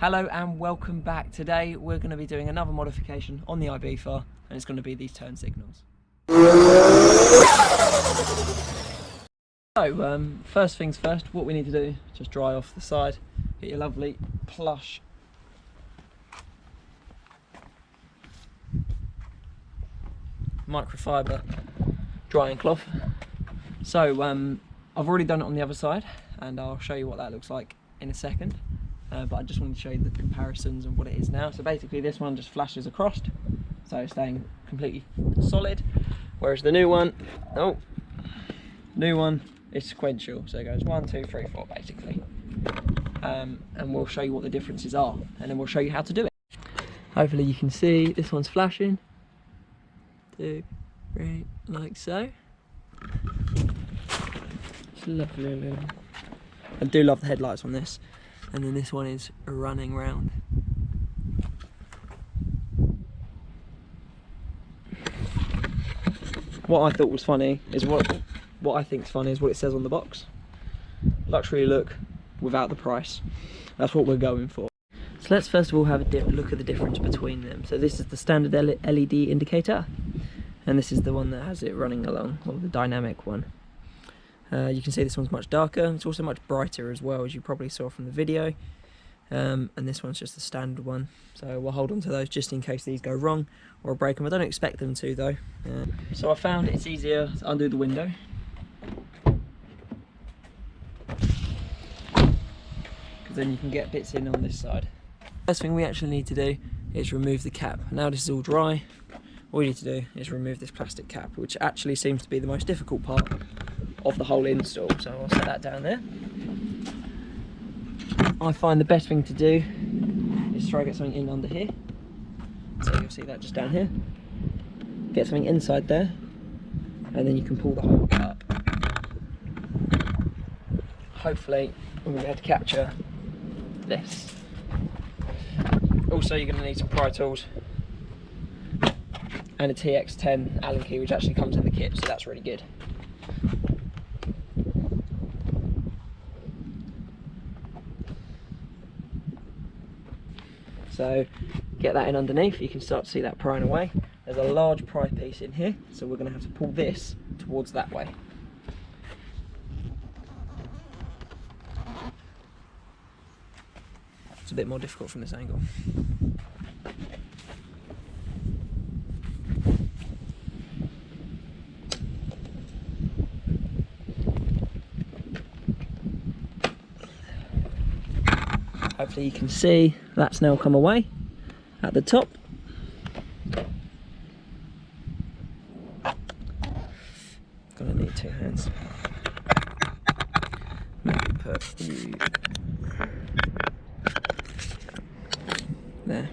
Hello and welcome back. Today we're going to be doing another modification on the Ibiza, and it's going to be these turn signals. So first things first, what we need to do, just dry off the side, get your lovely plush microfiber drying cloth. So I've already done it on the other side and I'll show you what that looks like in a second. But I just wanted to show you the comparisons and what it is now. So basically this one just flashes across, so it's staying completely solid, whereas the new one, is sequential, so it goes 1, 2, 3, 4 basically. And we'll show you what the differences are, and then we'll show you how to do it. Hopefully you can see this one's flashing. 2, 3, like so. It's lovely. I do love the headlights on this. And then this one is running round. What I thought was funny is what I think is funny is what it says on the box. Luxury look without the price. That's what we're going for. So let's first of all have a look at the difference between them. So this is the standard LED indicator, and this is the one that has it running along, or the dynamic one. You can see this one's much darker. It's also much brighter as well, as you probably saw from the video. And this one's just the standard one. So we'll hold on to those just in case these go wrong or break them. I don't expect them to though. So I found it's easier to undo the window. Because then you can get bits in on this side. First thing we actually need to do is remove the cap. Now this is all dry. All you need to do is remove this plastic cap, which actually seems to be the most difficult part of the whole install, so I'll set that down there. I find the best thing to do is try to get something in under here. So you'll see that just down here. Get something inside there, and then you can pull the hole up. Hopefully we'll be able to capture this. Also, you're going to need some pry tools and a TX10 Allen key, which actually comes in the kit, so that's really good. So get that in underneath, you can start to see that prying away. There's a large pry piece in here, so we're going to have to pull this towards that way. It's a bit more difficult from this angle. Hopefully you can see that's now come away at the top. Gonna need 2 hands. Maybe put you there.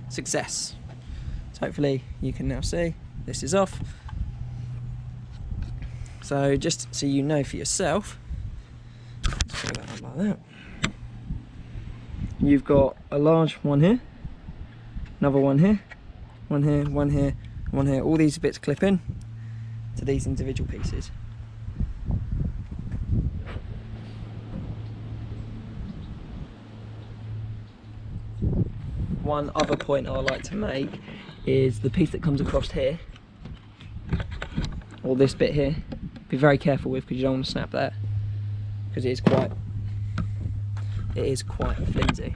Success. So hopefully you can now see this is off. So just so you know for yourself, just pull that up like that. You've got a large one here, another one here, one here, one here, one here. All these bits clip in to these individual pieces. One other point I like to make is the piece that comes across here, or this bit here, be very careful with, because you don't want to snap that, because it is quite flimsy.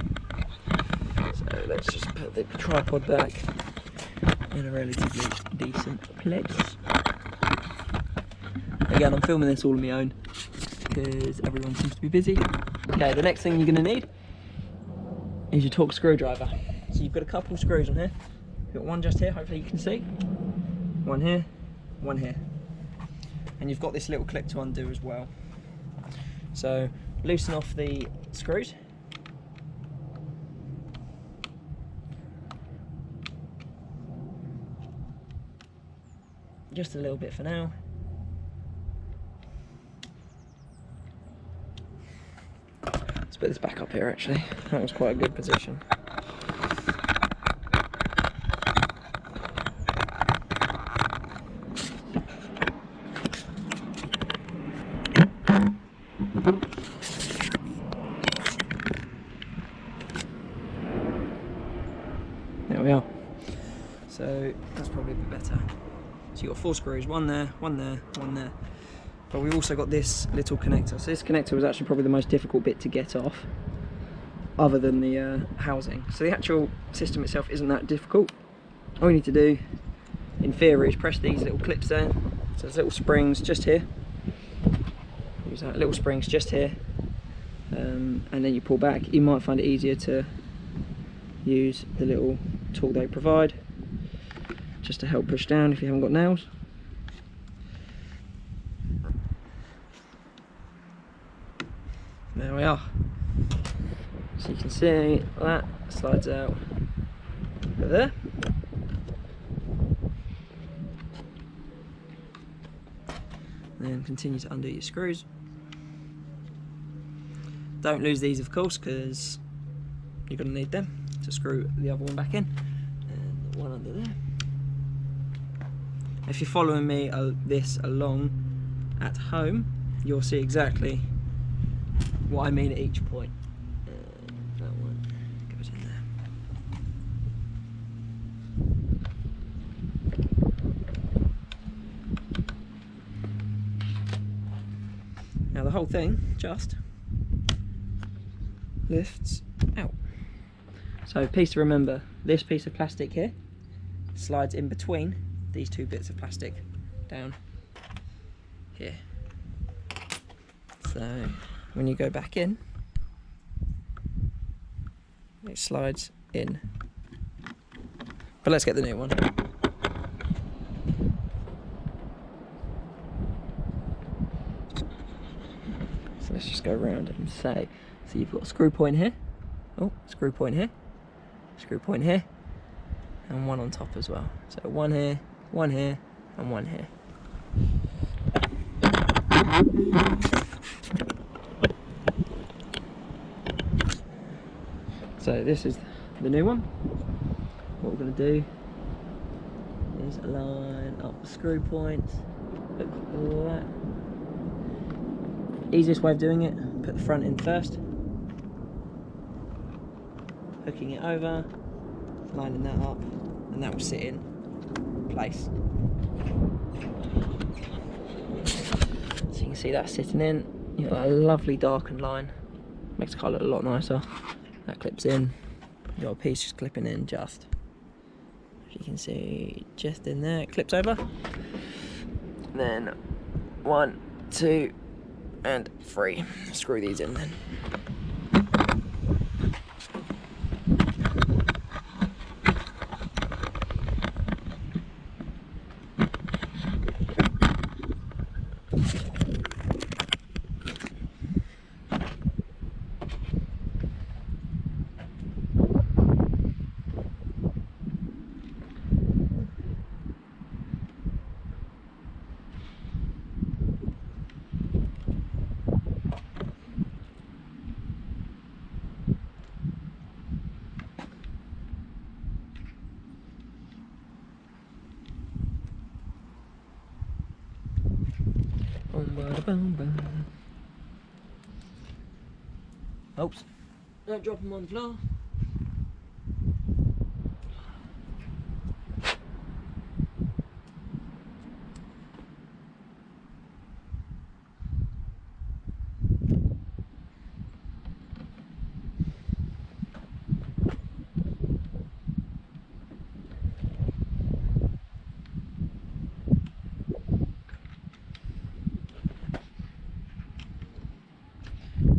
So let's just put the tripod back in a relatively decent place. Again, I'm filming this all on my own because everyone seems to be busy. Okay, the next thing you're going to need is your Torx screwdriver. So you've got a couple screws on here. You've got one just here, hopefully you can see. One here, one here. and you've got this little clip to undo as well. So loosen off the screws. Just a little bit for now. Let's put this back up here actually. That was quite a good position. There we are. So that's probably a bit better. So you've got 4 screws, one there, one there, one there. But we've also got this little connector. So this connector was actually probably the most difficult bit to get off, other than the housing. So the actual system itself isn't that difficult. All you need to do, in theory, is press these little clips there. So there's little springs just here. Use that, little springs just here. And then you pull back. You might find it easier to use the little tool they provide, just to help push down if you haven't got nails. There we are. So you can see that slides out there. Then continue to undo your screws. Don't lose these, of course, because you're going to need them to screw the other one back in. And one under there. If you're following me this along at home, you'll see exactly what I mean at each point. That one goes in there. Now the whole thing just lifts out. So piece to remember, this piece of plastic here slides in between these 2 bits of plastic down here. So when you go back in, it slides in. But let's get the new one. So let's just go around and say, so you've got a screw point here, oh, screw point here, screw point here, and one on top as well. So one here, and one here. So this is the new one. What we're going to do is line up the screw points, hook that. Easiest way of doing it, put the front in first, hooking it over, lining that up, and that will sit in place. So you can see that sitting in. You've got a lovely darkened line, makes the car look a lot nicer. That clips in, you've got a piece just clipping in just, as you can see, just in there, it clips over. Then 1, 2 and 3, screw these in then. Oops, don't drop them on the floor.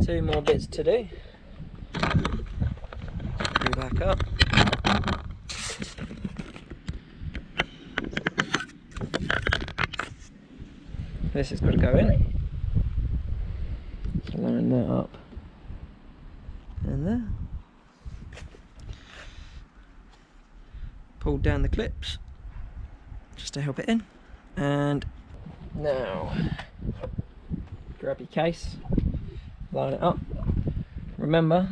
Two more bits to do. Screw back up. this has got to go in. So line that up and there. Pull down the clips just to help it in, and now grab your case, line it up. Remember,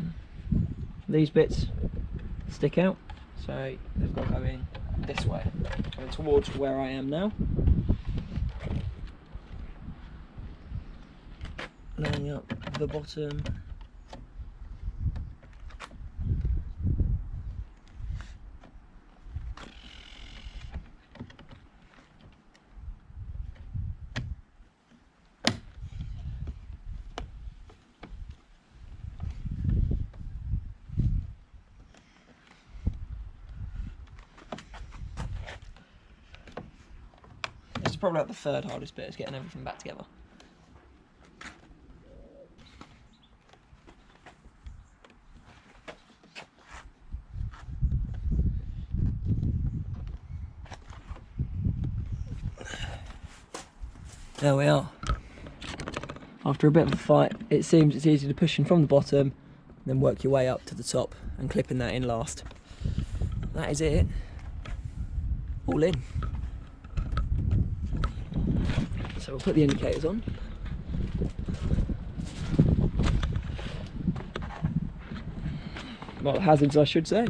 these bits stick out, so they've got to go in this way, going towards where I am now. Lining up the bottom. It's probably like the third hardest bit, is getting everything back together. There we are. After a bit of a fight, it seems it's easy to push in from the bottom, then work your way up to the top and clipping that in last. That is it. All in. So we'll put the indicators on. Well, hazards I should say.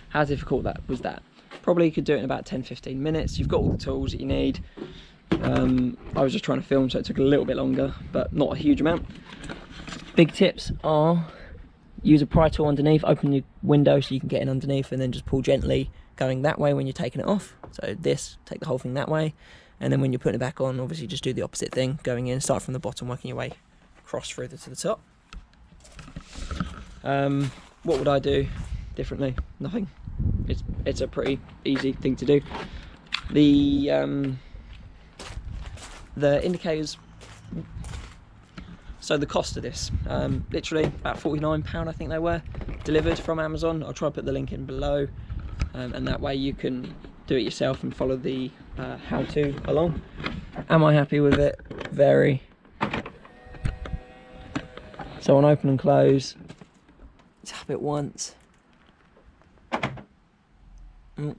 How difficult that was that? Probably could do it in about 10-15 minutes. You've got all the tools that you need. I was just trying to film, so it took a little bit longer, but not a huge amount. Big tips are use a pry tool underneath, open your window so you can get in underneath, and then just pull gently going that way when you're taking it off. So this, take the whole thing that way, and then when you're putting it back on, obviously just do the opposite thing, going in, start from the bottom, working your way across further to the top. What would I do differently? Nothing. It's a pretty easy thing to do. The indicators, so the cost of this, literally about £49 I think they were, delivered from Amazon. I'll try to put the link in below, and that way you can do it yourself and follow the how-to along. Am I happy with it? Very. So on open and close, tap it once. There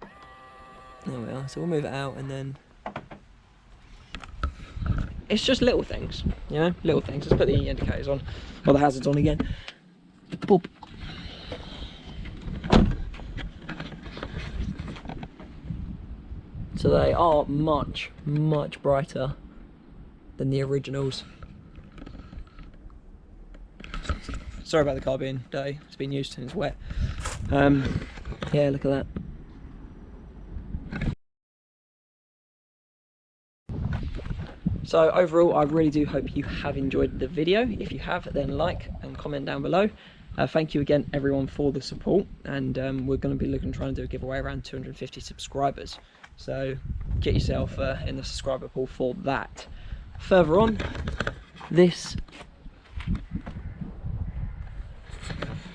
we are, so we'll move it out, and then it's just little things, you know, little things. Let's put the indicators on, or the hazards on again. Boop. So they are much, much brighter than the originals. Sorry about the car being dirty, it's been used and it's wet. Yeah, look at that. So overall, I really do hope you have enjoyed the video. If you have, then like and comment down below. Thank you again, everyone, for the support. And we're going to be trying to do a giveaway around 250 subscribers. So get yourself in the subscriber pool for that. Further on, we're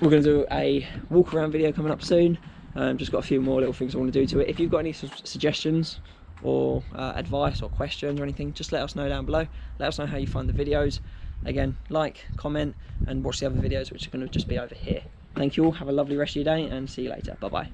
going to do a walk around video coming up soon. Just got a few more little things I want to do to it. If you've got any suggestions or advice or questions or anything, just let us know down below. Let us know how you find the videos. Again, like, comment, and watch the other videos, which are going to just be over here. Thank you all, have a lovely rest of your day, and see you later. Bye bye.